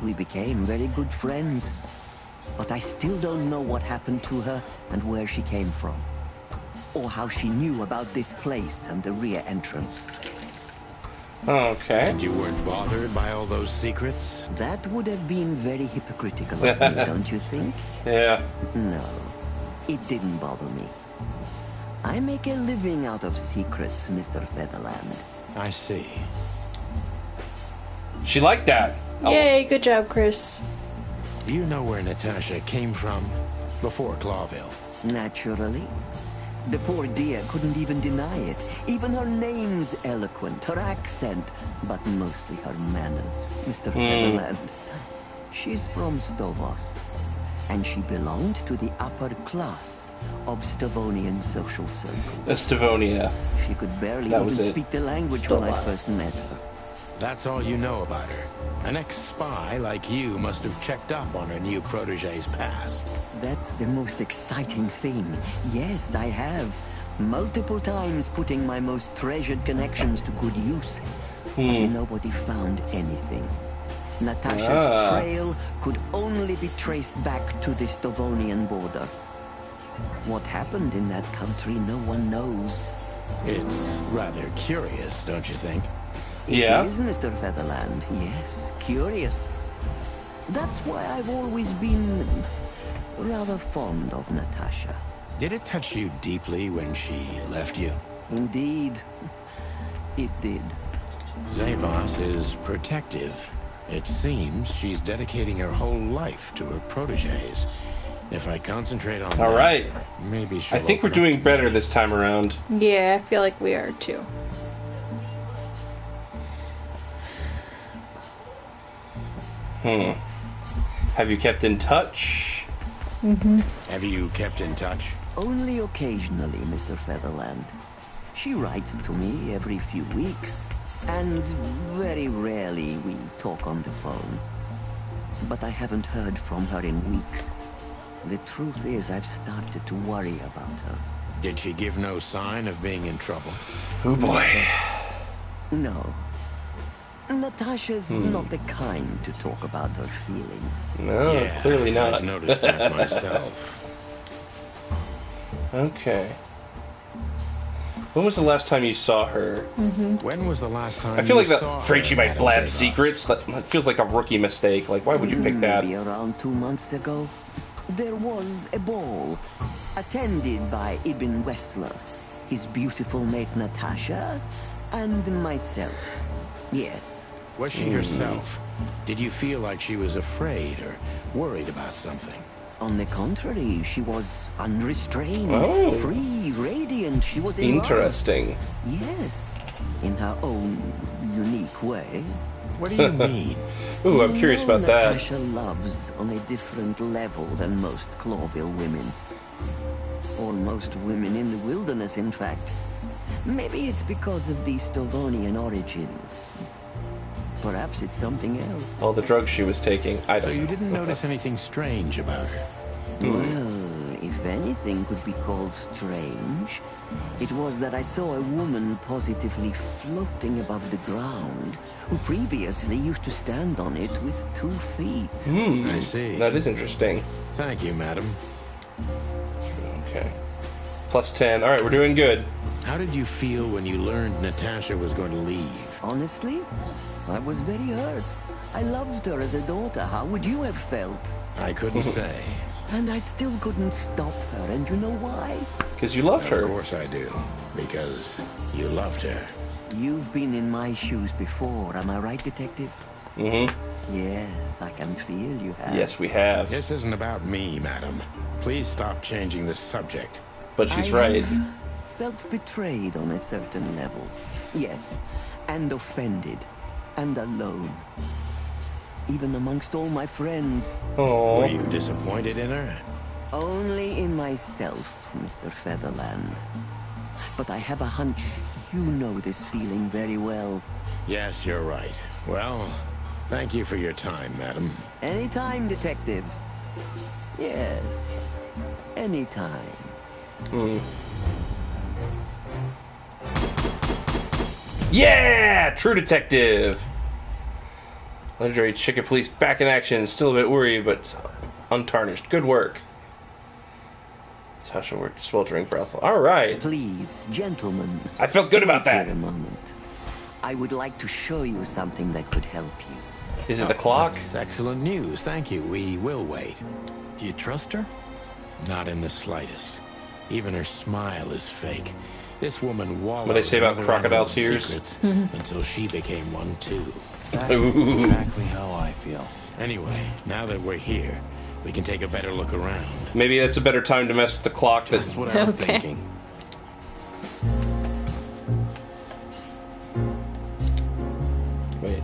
We became very good friends, but I still don't know what happened to her and where she came from, or how she knew about this place and the rear entrance. Okay. And you weren't bothered by all those secrets? That would have been very hypocritical of me, don't you think? Yeah. No, it didn't bother me. I make a living out of secrets, Mr. Featherland. I see. She liked that. Oh, Yay, good job, Chris. Do you know where Natasha came from before Clawville? Naturally. The poor dear couldn't even deny it. Even her name's eloquent, her accent, but mostly her manners, Mr. Featherland. She's from Stovos, and she belonged to the upper class of Stavonian social circles. Estavonia. She could barely That even was it. speak the language when I Stovos. first met her. That's all you know about her. An ex-spy like you must have checked up on her new protege's past. That's the most exciting thing. Yes, I have. multiple times putting my most treasured connections to good use. Nobody found anything. Natasha's trail could only be traced back to the Stovonian border. What happened in that country, no one knows. It's rather curious, don't you think? Yeah. It is, Mr. Featherland. Yes, curious. That's why I've always been rather fond of Natasha. Did it touch you deeply when she left you? Indeed, it did. Zavos is protective. It seems she's dedicating her whole life to her proteges. If I concentrate on All that, right. maybe she'll I think we're open up doing to better me. this time around. Yeah, I feel like we are too. Have you kept in touch? Have you kept in touch? Only occasionally, Mr. Featherland. She writes to me every few weeks, and very rarely we talk on the phone. But I haven't heard from her in weeks. The truth is, I've started to worry about her. Did she give no sign of being in trouble? Oh boy. No. Natasha's not the kind to talk about her feelings. No, Yeah, clearly not. I've noticed that myself. Okay. When was the last time you saw her? When was the last time I feel like you that. saw Afraid her, she might Madam blab Zavos? secrets. That feels like a rookie mistake. Like, why would you pick that? Maybe around 2 months ago, there was a ball attended by Ibn Wessler, his beautiful mate Natasha, and myself. Yes. Was she herself? Did you feel like she was afraid or worried about something? On the contrary, she was unrestrained, Oh. free, radiant. She was in love. Interesting. Yes, in her own unique way. What do you mean? Ooh, I'm curious about that. Natasha loves on a different level than most Clawville women. Or most women in the wilderness, in fact. Maybe it's because of the Stovonian origins. Perhaps it's something else. All the drugs she was taking. I So don't you know. didn't notice anything strange about her? Well, if anything could be called strange, it was that I saw a woman positively floating above the ground, who previously used to stand on it with 2 feet. I see. That is interesting. Thank you, madam. Okay. Plus 10. All right, we're doing good. How did you feel when you learned Natasha was going to leave? Honestly, I was very hurt. I loved her as a daughter. How would you have felt? I couldn't say. And I still couldn't stop her, and you know why? Because you loved her. Of course I do. Because you loved her. You've been in my shoes before, am I right, Detective? Yes, I can feel you have. Yes, we have. This isn't about me, madam. Please stop changing the subject. But she's I right. have felt betrayed on a certain level. Yes, and offended, and alone. Even amongst all my friends. Oh. Were you disappointed in her? Only in myself, Mr. Featherland. But I have a hunch you know this feeling very well. Yes, you're right. Well, thank you for your time, madam. Anytime, Detective. Yes, anytime. Yeah! True Detective! Legendary Chicken Police back in action. Still a bit worried, but untarnished. Good work. Natasha worked at Sweltering Brothel. Alright. Please, gentlemen. I felt good about wait that. here a moment. I would like to show you something that could help you. Is it the clock? That's excellent news. Thank you. We will wait. Do you trust her? Not in the slightest. Even her smile is fake. This woman wallowed What they say in about other crocodile animals' tears? secrets until she became one too. That's Ooh. exactly how I feel. Anyway, now that we're here, we can take a better look around. Maybe that's a better time to mess with the clock. That's what I was Okay. thinking. Wait.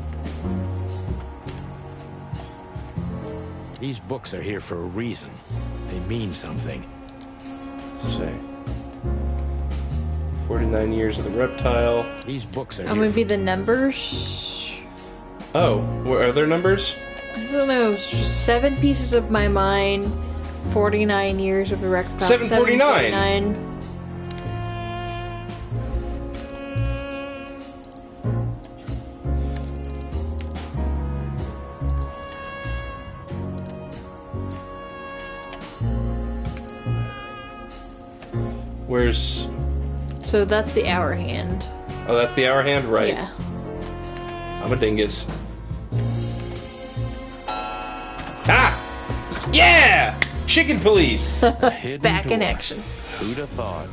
These books are here for a reason. They mean something. Let's see. 49 years of the reptile. These books are Oh, here maybe for... the numbers? Oh, are there numbers? I don't know. 7 pieces of my mind. 49 years of the reptile. 749. 749. Where's... So that's the hour hand. Oh, that's the hour hand? Right. Yeah. I'm a dingus. Ah! Yeah! Chicken police! Back in action. Who'd have thought?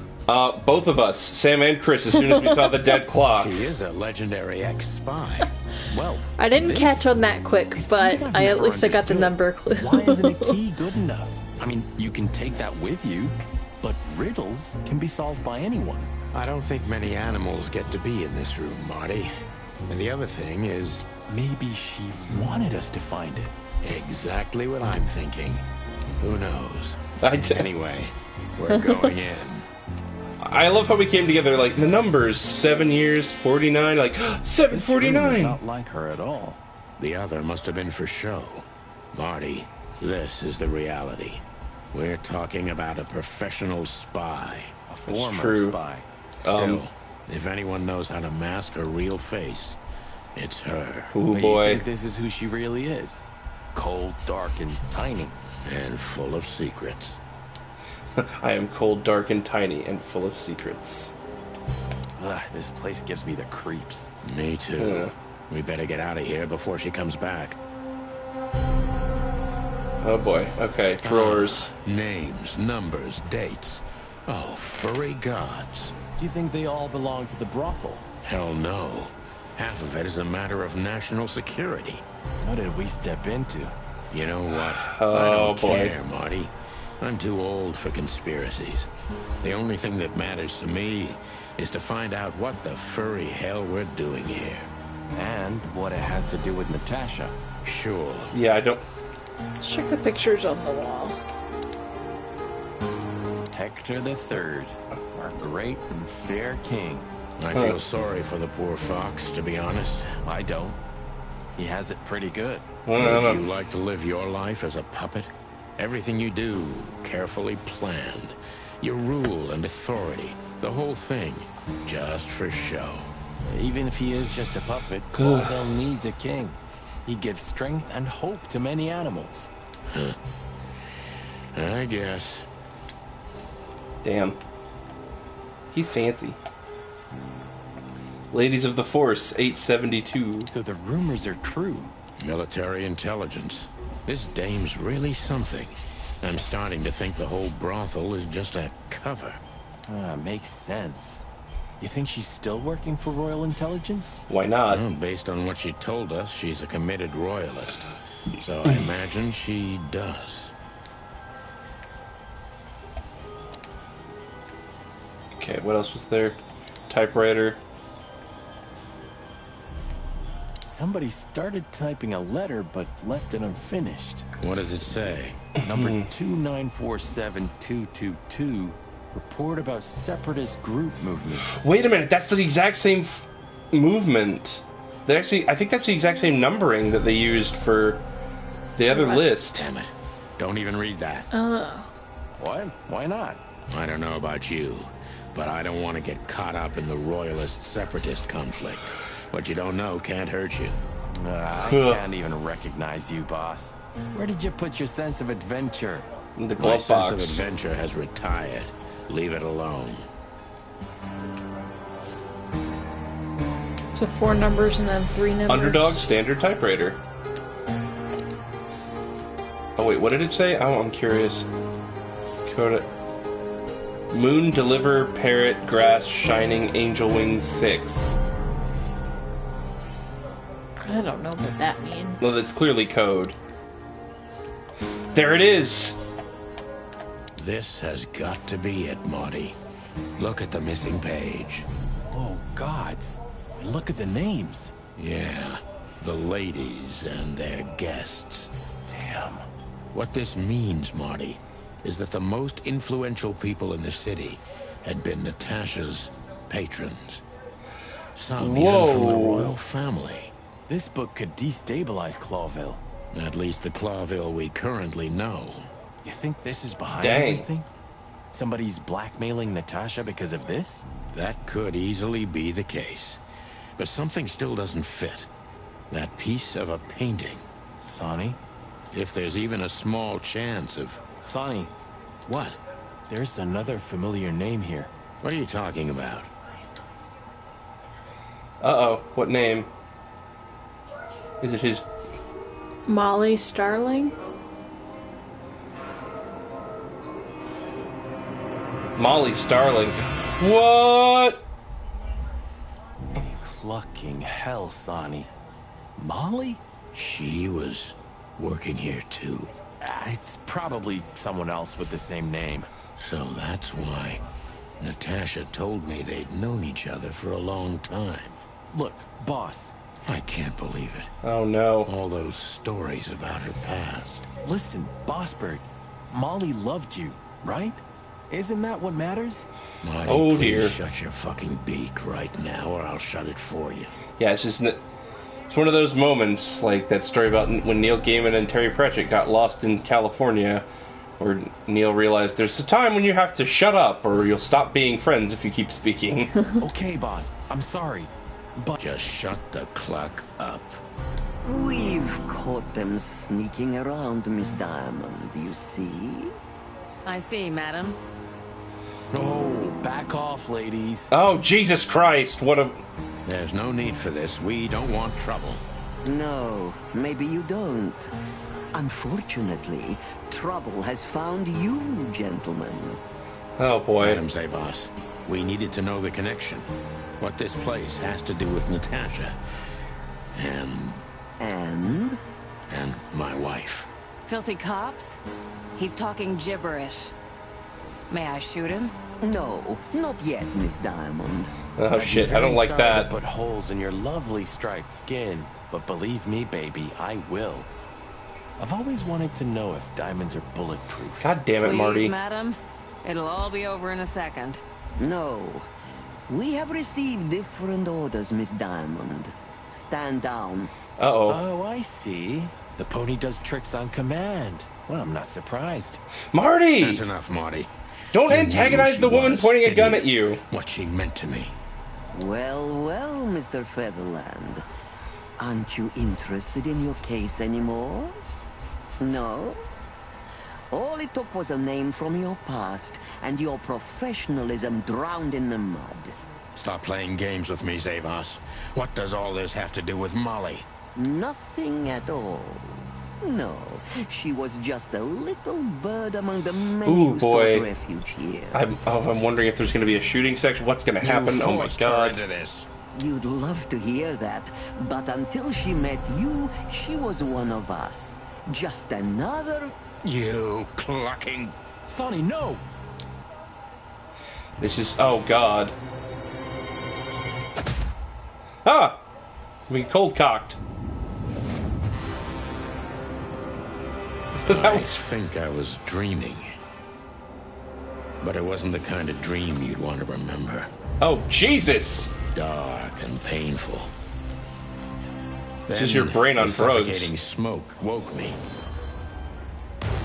Both of us, Sam and Chris, as soon as we saw the dead claw. She is a legendary ex-spy. Well, I didn't catch on that quick, but something I've I at never least I got the understood. number clue. Why isn't a key good enough? I mean, you can take that with you, but riddles can be solved by anyone. I don't think many animals get to be in this room, Marty. And the other thing is... Maybe she wanted us to find it. exactly what I'm thinking. Who knows? I Anyway, we're going in. love how we came together, like, the numbers, 7 years, 49, like, This room is 749! not like her at all. The other must have been for show. Marty, this is the reality. We're talking about a professional spy. A former true. spy. Still, if anyone knows how to mask her real face, it's her. Ooh, But boy. You think this is who she really is? Cold, dark, and tiny. And full of secrets. I am cold, dark, and tiny, and full of secrets. Ugh, this place gives me the creeps. Me too. We better get out of here before she comes back. Oh boy. Okay, drawers. Names, numbers, dates. Oh, furry gods. Do you think they all belong to the brothel? Hell no. Half of it is a matter of national security. What did we step into? You know what? Oh, I don't boy. care, Marty. I'm too old for conspiracies. The only thing that matters to me is to find out what the furry hell we're doing here. And what it has to do with Natasha. Sure. Yeah, I don't... Let's check the pictures on the wall. Hector III, our great and fair king. I feel sorry for the poor fox, to be honest. I don't. He has it pretty good. Well, Would you like to live your life as a puppet? Everything you do, carefully planned. Your rule and authority, the whole thing, just for show. Even if he is just a puppet, Claudel needs a king. He gives strength and hope to many animals. I guess. Damn. He's fancy. Ladies of the Force, 872. So the rumors are true. Military intelligence. This dame's really something. I'm starting to think the whole brothel is just a cover. Makes sense. You think she's still working for Royal Intelligence? Why not? Well, based on what she told us, she's a committed royalist. So I imagine she does. Okay, what else was there? Typewriter. Somebody started typing a letter but left it unfinished. What does it say? Number 2947222. Report about separatist group movements. Wait a minute, that's the exact same movement. They actually, I think that's the exact same numbering that they used for the other list. Damn it. Don't even read that. What? Why not? I don't know about you, but I don't want to get caught up in the royalist-separatist conflict. What you don't know can't hurt you. I can't even recognize you, boss. Where did you put your sense of adventure? In the My glove sense of box. adventure has retired. Leave it alone. So 4 numbers and then 3 numbers. Underdog standard typewriter. Oh wait, what did it say? Oh, I'm curious. Code it. Moon, deliver, parrot, grass, shining, angel wings, 6. I don't know what that means. Well, that's clearly code. There it is! This has got to be it, Marty. Look at the missing page. Oh, gods. And look at the names. Yeah, the ladies and their guests. Damn. What this means, Marty, is that the most influential people in the city had been Natasha's patrons. Some even from the Whoa. royal family. This book could destabilize Clawville. At least the Clawville we currently know. You think this is behind Dang. everything? Somebody's blackmailing Natasha because of this? That could easily be the case. But something still doesn't fit. That piece of a painting. Sonny? If there's even a small chance of... Sonny, What? there's another familiar name here. What are you talking about? Uh-oh. What name? Is it his... Molly Starling? Molly Starling. What? Clucking hell, Sonny. Molly? She was working here too. It's probably someone else with the same name. So that's why Natasha told me they'd known each other for a long time. Look, boss. I can't believe it. Oh, no. All those stories about her past. Listen, Boss Bird. Molly loved you, right? Isn't that what matters? Marty, Oh, please dear. shut your fucking beak right now, or I'll shut it for you. Yeah, it's just... It's one of those moments, like that story about when Neil Gaiman and Terry Pratchett got lost in California, where Neil realized there's a time when you have to shut up, or you'll stop being friends if you keep speaking. Okay, boss. I'm sorry. But Just shut the cluck up. We've caught them sneaking around, Miss Diamond, you see? I see, madam. oh, back off, ladies. Oh, Jesus Christ, what a... There's no need for this. We don't want trouble. No, maybe you don't. Unfortunately, trouble has found you, gentlemen. Oh, boy. Madam Zavos, we needed to know the connection. What this place has to do with Natasha. And And? my wife. Filthy cops? He's talking gibberish. May I shoot him? No, not yet, Miss Diamond. Oh, I'd be shit, I very don't like sorry that. to put holes in your lovely striped skin, but believe me, baby, I will. I've always wanted to know if diamonds are bulletproof. God damn it, Please, Marty. madam. It'll all be over in a second. No. We have received different orders, Miss Diamond. Stand down. Uh-oh. Oh, I see. The pony does tricks on command. Well, I'm not surprised. Marty! That's enough, Marty. Don't You knew antagonize she the woman was, pointing a didn't gun you? at you. What she meant to me. Well, well, Mr. Featherland. Aren't you interested in your case anymore? No? All it took was a name from your past, and your professionalism drowned in the mud. Stop playing games with me, Zavos. What does all this have to do with Molly? Nothing at all. No, she was just a little bird among the many Ooh, who boy. sought refuge here. I'm wondering if there's going to be a shooting section. What's going to happen? You Oh, my forced her God. into this. You'd love to hear that, but until she met you, she was one of us. Just another... You clucking... Sonny, no! This is... Oh, God. Ah! We cold-cocked. That I was... think I was dreaming. But it wasn't the kind of dream you'd want to remember. Oh, Jesus! Dark and painful. This is your brain on the drugs. suffocating smoke woke me.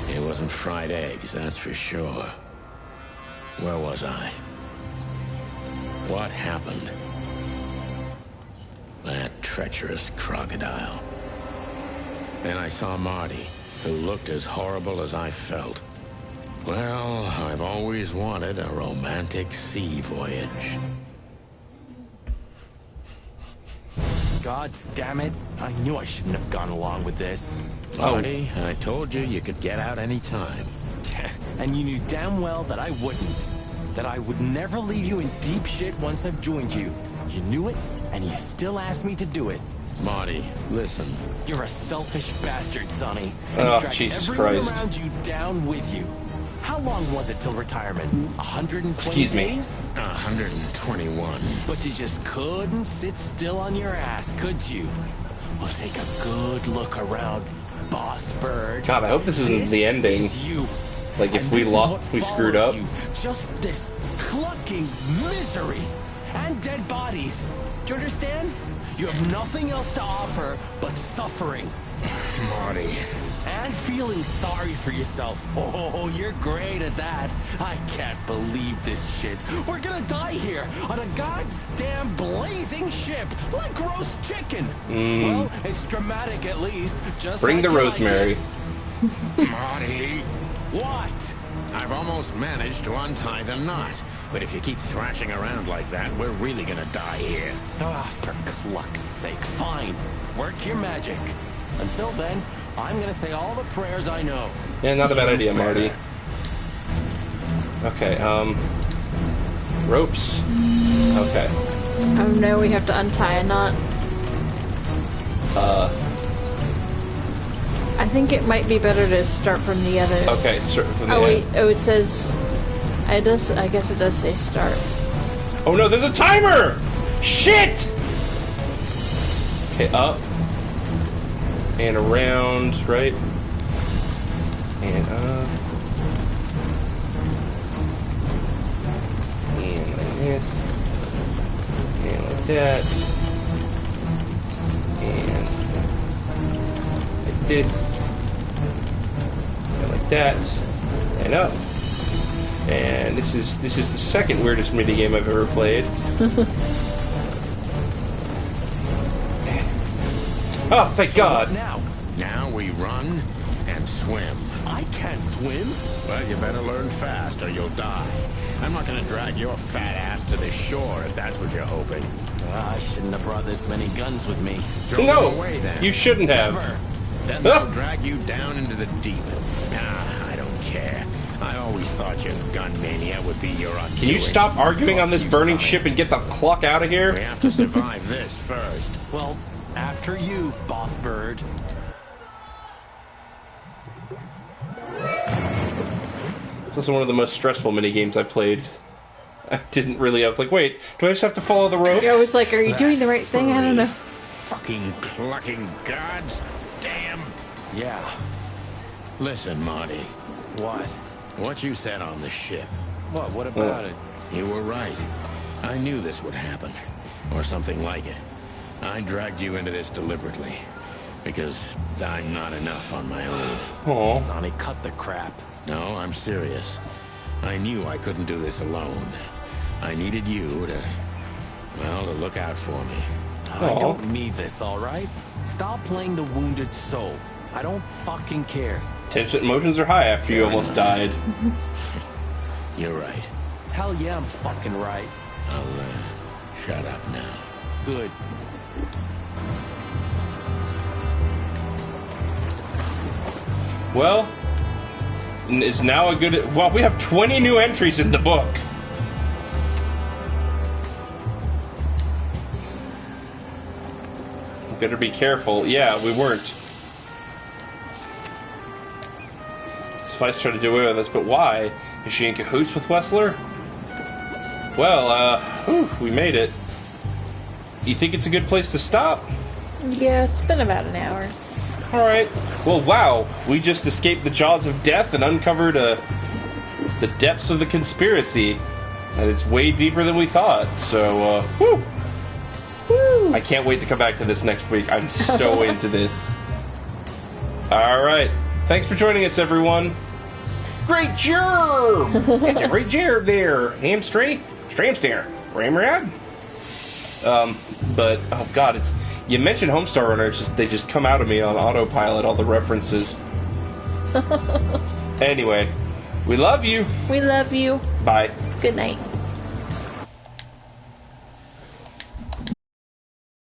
It wasn't fried eggs, that's for sure. Where was I? What happened? That treacherous crocodile. Then I saw Marty, who looked as horrible as I felt. Well, I've always wanted a romantic sea voyage. Gods damn it. I knew I shouldn't have gone along with this. Marty, I told you you could get out any time. And you knew damn well that I wouldn't. That I would never leave you in deep shit once I've joined you. You knew it, and you still asked me to do it. Marty, listen. You're a selfish bastard, Sonny. Oh, You dragged Jesus everyone Christ. around you down with you. How long was it till retirement? 120 Excuse me. days? 121. But you just couldn't sit still on your ass, could you? Well, take a good look around, Boss Bird. God, I hope this isn't This the ending. is you. Like, if And we this is lost, what we screwed follows up. you. Just this clucking misery and dead bodies. Do you understand? You have nothing else to offer but suffering. Marty. And feeling sorry for yourself. Oh, you're great at that. I can't believe this shit. We're gonna die here on a goddamn blazing ship like roast chicken. Well, it's dramatic at least. Just Bring like the you like rosemary. it. Marty. What? I've almost managed to untie the knot. But if you keep thrashing around like that, we're really gonna die here. Ah, for cluck's sake. Fine. Work your magic. Until then, I'm gonna say all the prayers I know. Yeah, not a bad idea, Marty. Okay, ropes. Okay. Oh no, we have to untie a knot. I think it might be better to start from the other. Okay, start from the Oh wait, end. oh it says... It does, I guess it does say start. Oh no, there's a timer! Shit! Okay, up. And around, right? And up. And like this. And like that. And like this. And like that. And up. And this is the second weirdest minigame I've ever played. Oh, thank God! Now we run and swim. I can't swim. Well, you better learn fast or you'll die. I'm not gonna drag your fat ass to the shore if that's what you're hoping. I shouldn't have brought this many guns with me. Throw No, them away then. you shouldn't have. Never. Then they'll drag you down into the deep. I don't care. I always thought your gun mania would be your Achilles. Can you stop arguing on this burning ship and get the cluck out of here? We have to survive this first. Well, after you, boss bird. This is one of the most stressful minigames I played. I didn't really. I was like, wait, do I just have to follow the ropes? I was like, are you doing the right thing? I don't know. Fucking clucking gods. Damn. Yeah. Listen, Marty. What? What you said on the ship. What about it? You were right. I knew this would happen. Or something like it. I dragged you into this deliberately. Because I'm not enough on my own. Aw. Sonny, cut the crap. No, I'm serious. I knew I couldn't do this alone. I needed you to, well, to look out for me. I don't need this, all right? Stop playing the wounded soul. I don't fucking care. Tension emotions are high after you almost died. You're right. Hell yeah, I'm fucking right. I'll, shut up now. Good. Well, it's now a good... Well, we have 20 new entries in the book. Better be careful. Yeah, we weren't. Spice tried to do away with us, but why? Is she in cahoots with Wessler? Well, we made it. You think it's a good place to stop? Yeah, it's been about an hour. Alright. Well, wow. We just escaped the jaws of death and uncovered the depths of the conspiracy. And it's way deeper than we thought. So, whew. Woo! I can't wait to come back to this next week. I'm so into this. Alright. Thanks for joining us, everyone. Great job! That's a great job there. Hamstring there. Ramrod? But, oh god, it's... You mentioned Homestar Runner, it's just, they just come out of me on autopilot, all the references. Anyway, we love you. We love you. Bye. Good night.